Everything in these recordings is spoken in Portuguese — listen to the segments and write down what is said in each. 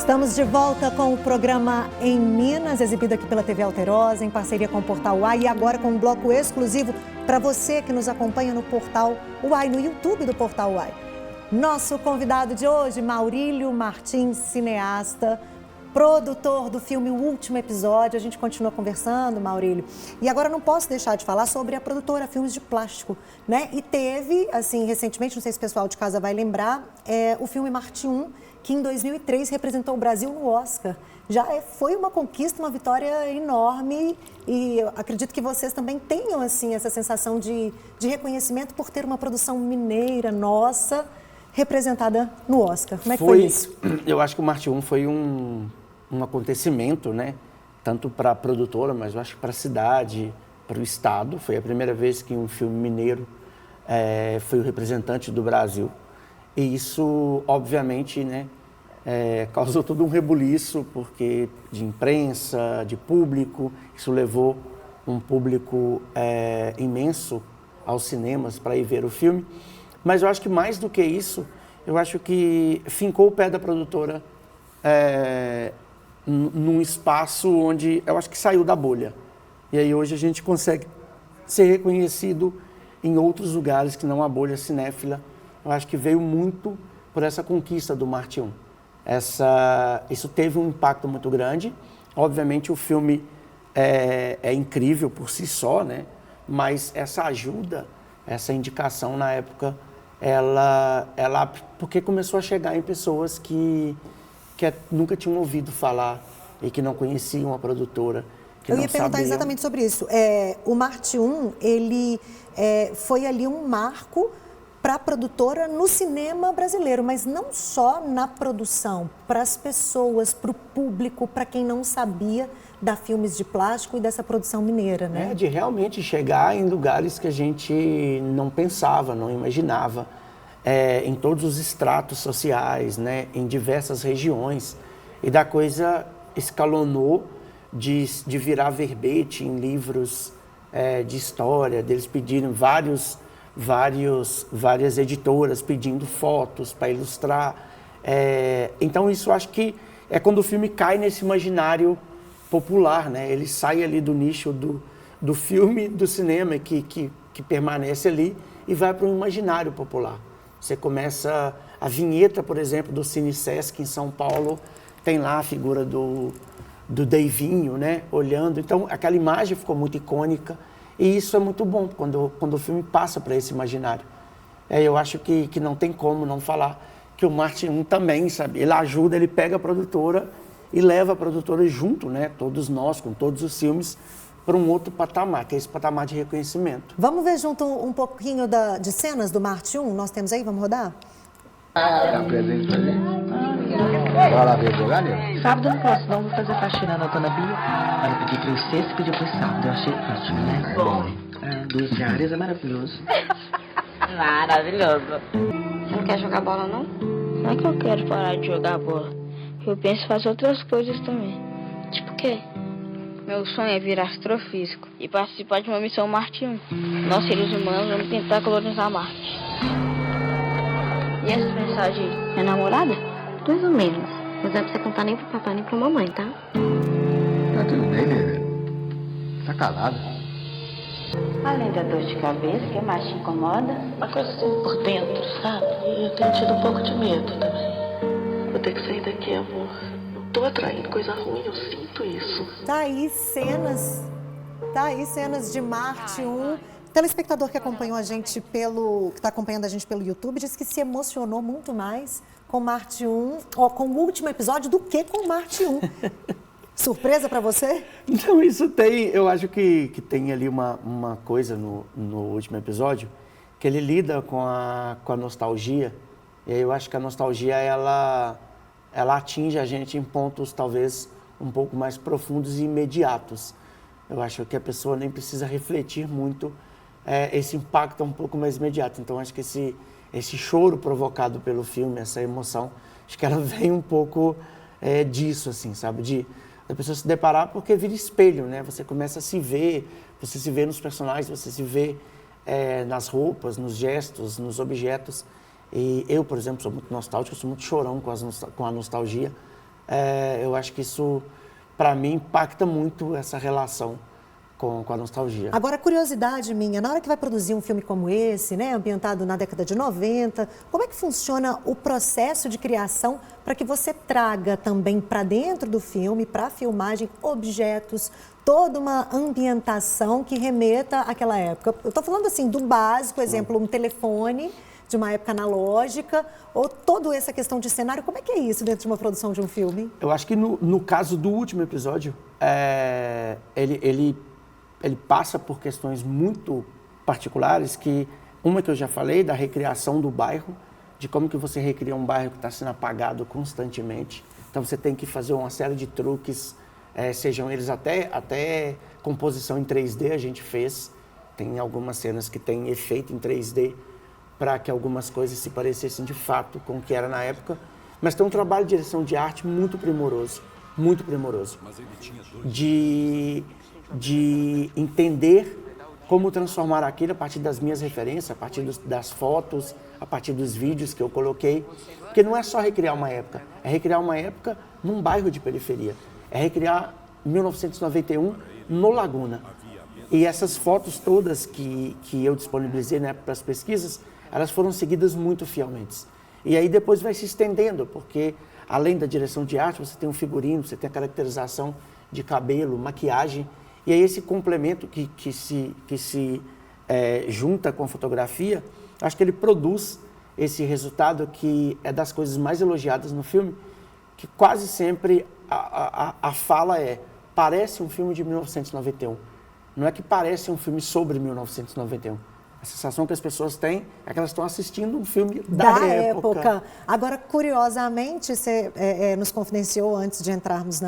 Estamos de volta com o programa Em Minas, exibido aqui pela TV Alterosa, em parceria com o Portal Uai, e agora com um bloco exclusivo para você que nos acompanha no Portal Uai, no YouTube do Portal Uai. Nosso convidado de hoje, Maurílio Martins, cineasta, produtor do filme O Último Episódio. A gente continua conversando, Maurílio. E agora não posso deixar de falar sobre a produtora Filmes de Plástico, né? E teve, assim, recentemente, não sei se o pessoal de casa vai lembrar, o filme Marte 1, que em 2003 representou o Brasil no Oscar. Já foi uma conquista, uma vitória enorme, e eu acredito que vocês também tenham, assim, essa sensação de reconhecimento por ter uma produção mineira nossa representada no Oscar. Como é que foi isso? Eu acho que o Marte 1 foi um acontecimento, né? Tanto para a produtora, mas eu acho que para a cidade, para o estado. Foi a primeira vez que um filme mineiro foi o representante do Brasil. E isso, obviamente, né, causou todo um rebuliço, porque de imprensa, de público. Isso levou um público imenso aos cinemas para ir ver o filme. Mas eu acho que mais do que isso, eu acho que fincou o pé da produtora num espaço onde eu acho que saiu da bolha. E aí hoje a gente consegue ser reconhecido em outros lugares que não a bolha cinéfila. Eu acho que veio muito por essa conquista do Marte 1. Isso teve um impacto muito grande. Obviamente o filme é incrível por si só, né? Mas essa ajuda, essa indicação na época, ela porque começou a chegar em pessoas que nunca tinham ouvido falar e que não conheciam a produtora. Eu ia perguntar exatamente sobre isso. O Marte 1, ele foi ali um marco para a produtora no cinema brasileiro, mas não só na produção, para as pessoas, para o público, para quem não sabia da Filmes de Plástico e dessa produção mineira, né? De realmente chegar em lugares que a gente não pensava, não imaginava, em todos os estratos sociais, né? Em diversas regiões. E da coisa escalonou de virar verbete em livros de história, deles pedirem várias editoras pedindo fotos para ilustrar. Então isso acho que é quando o filme cai nesse imaginário popular, né? Ele sai ali do nicho do filme, do cinema, que permanece ali e vai para o imaginário popular. Você começa a vinheta, por exemplo, do Cine Sesc em São Paulo, tem lá a figura do Deivinho, né? Olhando. Então aquela imagem ficou muito icônica. E isso é muito bom, quando o filme passa para esse imaginário. Eu acho que não tem como não falar que o Marte 1 também, sabe? Ele ajuda, ele pega a produtora e leva a produtora junto, né? Todos nós, com todos os filmes, para um outro patamar, que é esse patamar de reconhecimento. Vamos ver junto um pouquinho de cenas do Marte 1? Nós temos aí, vamos rodar? Dá presente pra gente? Bora lá ver jogar, né? Sábado no próximo, vamos fazer faxina na Dona Bia. Ela pediu pra ir sexta e pediu pro sábado. Eu achei ótimo, né? Bom. 2 diárias é maravilhoso. Maravilhoso. Você não quer jogar bola, não? Não é que eu quero parar de jogar bola. Eu penso em fazer outras coisas também. Tipo o quê? Meu sonho é virar astrofísico e participar de uma missão Marte 1. Nós, seres humanos, vamos tentar colonizar Marte. E essa mensagem aí? É namorada? Mais ou menos. Mas não é pra você contar nem pro papai nem pra mamãe, tá? Tá tudo bem, bebê? Tá calado. Além da dor de cabeça, o que mais te incomoda? Uma coisa assim por dentro, sabe? Eu tenho tido um pouco de medo também. Vou ter que sair daqui, amor. Não tô atraindo coisa ruim, eu sinto isso. Tá aí cenas de Marte 1. O telespectador que acompanhou a gente que está acompanhando a gente pelo YouTube, disse que se emocionou muito mais com Marte 1, ou com o último episódio, do que com Marte 1. Surpresa para você? Então, isso tem, eu acho que tem ali uma coisa no último episódio, que ele lida com a nostalgia, e aí eu acho que a nostalgia, ela atinge a gente em pontos, talvez, um pouco mais profundos e imediatos. Eu acho que a pessoa nem precisa refletir muito, esse impacto é um pouco mais imediato. Então, acho que esse choro provocado pelo filme, essa emoção, acho que ela vem um pouco disso, assim, sabe? Da pessoa se deparar, porque vira espelho, né? Você começa a se ver, você se vê nos personagens, você se vê nas roupas, nos gestos, nos objetos. E eu, por exemplo, sou muito nostálgico, sou muito chorão com a nostalgia. eu acho que isso, para mim, impacta muito essa relação com a nostalgia. Agora, curiosidade minha, na hora que vai produzir um filme como esse, né, ambientado na década de 90, como é que funciona o processo de criação para que você traga também para dentro do filme, para a filmagem, objetos, toda uma ambientação que remeta àquela época? Eu estou falando assim do básico, exemplo, um telefone de uma época analógica, ou toda essa questão de cenário, como é que é isso dentro de uma produção de um filme? Eu acho que no caso do último episódio, ele passa por questões muito particulares, uma que eu já falei, da recriação do bairro, de como que você recria um bairro que está sendo apagado constantemente. Então você tem que fazer uma série de truques, sejam eles até composição em 3D a gente fez. Tem algumas cenas que tem efeito em 3D para que algumas coisas se parecessem de fato com o que era na época. Mas tem um trabalho de direção de arte muito primoroso, de entender como transformar aquilo a partir das minhas referências, a partir das fotos, a partir dos vídeos que eu coloquei. Porque não é só recriar uma época, é recriar uma época num bairro de periferia. É recriar 1991 no Laguna. E essas fotos todas que eu disponibilizei na época para as pesquisas, elas foram seguidas muito fielmente. E aí depois vai se estendendo, porque além da direção de arte, você tem um figurino, você tem a caracterização de cabelo, maquiagem. E aí esse complemento que se junta com a fotografia, acho que ele produz esse resultado que é das coisas mais elogiadas no filme, que quase sempre a fala parece um filme de 1991. Não é que parece um filme sobre 1991. A sensação que as pessoas têm é que elas estão assistindo um filme da época. Agora, curiosamente, você nos confidenciou antes de entrarmos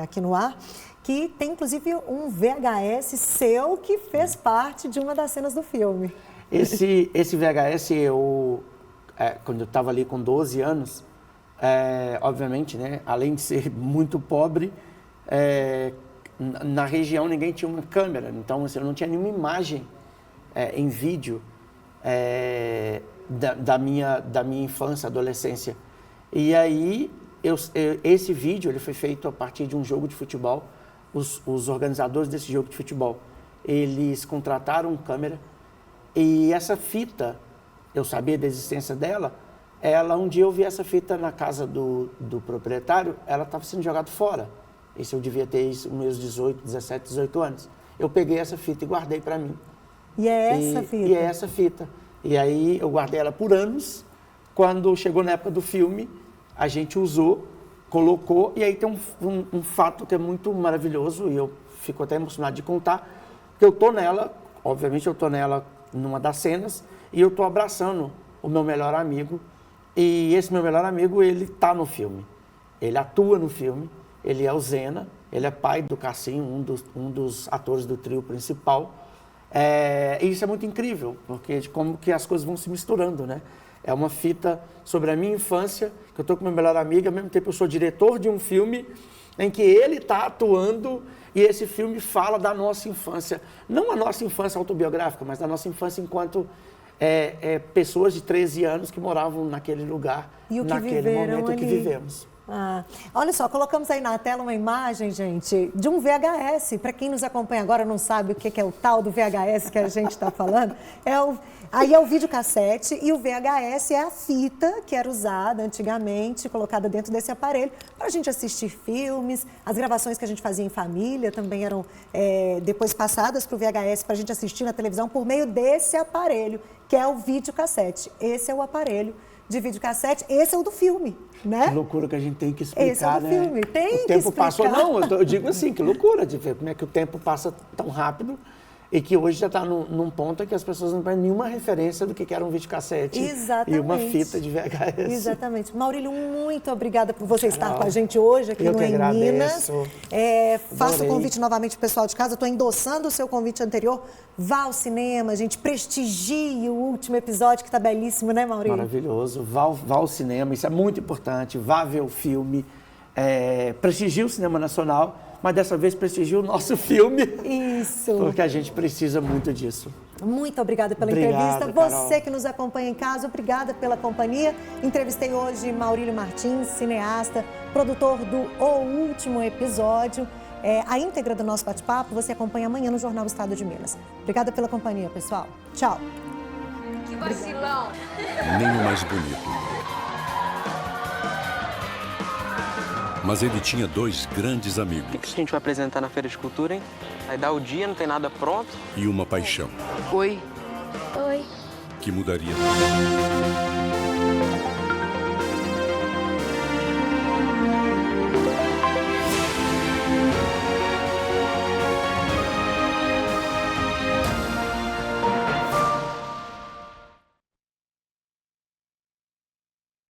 aqui no ar, que tem inclusive um VHS seu que fez parte de uma das cenas do filme. Esse VHS, quando eu estava ali com 12 anos, obviamente, né, além de ser muito pobre, na região ninguém tinha uma câmera, então assim, eu não tinha nenhuma imagem em vídeo da minha infância, adolescência. E aí, esse vídeo ele foi feito a partir de um jogo de futebol. Os organizadores desse jogo de futebol, eles contrataram uma câmera e essa fita, eu sabia da existência dela, um dia eu vi essa fita na casa do proprietário, ela estava sendo jogada fora. Isso eu devia ter meus 17, 18 anos. Eu peguei essa fita e guardei para mim. E é essa fita? E é essa fita. E aí eu guardei ela por anos. Quando chegou na época do filme, a gente usou, colocou, e aí tem um fato que é muito maravilhoso, e eu fico até emocionado de contar, que eu tô nela, obviamente eu tô nela numa das cenas, e eu tô abraçando o meu melhor amigo, e esse meu melhor amigo, ele tá no filme. Ele atua no filme, ele é o Zena, ele é pai do Cassim, um dos atores do trio principal. E isso é muito incrível, porque de como que as coisas vão se misturando, né? É uma fita sobre a minha infância, que eu estou com meu melhor amigo, ao mesmo tempo eu sou diretor de um filme em que ele está atuando e esse filme fala da nossa infância. Não a nossa infância autobiográfica, mas da nossa infância enquanto pessoas de 13 anos que moravam naquele lugar, naquele momento que vivemos. Olha só, colocamos aí na tela uma imagem, gente, de um VHS. Para quem nos acompanha agora não sabe o que é o tal do VHS que a gente está falando, aí é o videocassete e o VHS é a fita que era usada antigamente, colocada dentro desse aparelho para a gente assistir filmes. As gravações que a gente fazia em família também eram depois passadas para o VHS para a gente assistir na televisão por meio desse aparelho, que é o videocassete. Esse é o aparelho de videocassete, esse é o do filme, né? Que loucura que a gente tem que explicar, esse é o do filme, tem que explicar. O tempo passou, não, eu digo assim, que loucura de ver como é que o tempo passa tão rápido e que hoje já está num ponto em que as pessoas não têm nenhuma referência do que era um videocassete e uma fita de VHS. Exatamente. Maurílio, muito obrigada por você estar com a gente hoje aqui no Em Minas. Faço o convite novamente para o pessoal de casa, estou endossando o seu convite anterior. Vá ao cinema, gente, prestigie o último episódio, que está belíssimo, né, Maurílio? Maravilhoso. Vá ao cinema, isso é muito importante. Vá ver o filme, prestigie o cinema nacional, mas dessa vez prestigie o nosso filme. Isso. Porque a gente precisa muito disso. Muito obrigada pela Obrigado, entrevista. Carol. Você que nos acompanha em casa, obrigada pela companhia. Entrevistei hoje Maurílio Martins, cineasta, produtor do O Último Episódio. A íntegra do nosso bate-papo você acompanha amanhã no Jornal Estado de Minas. Obrigada pela companhia, pessoal. Tchau. Que vacilão. Nem o mais bonito. Mas ele tinha 2 grandes amigos. O que a gente vai apresentar na Feira de Cultura, hein? Aí dá o dia, não tem nada pronto. E uma paixão. Oi. Oi. Que mudaria tudo.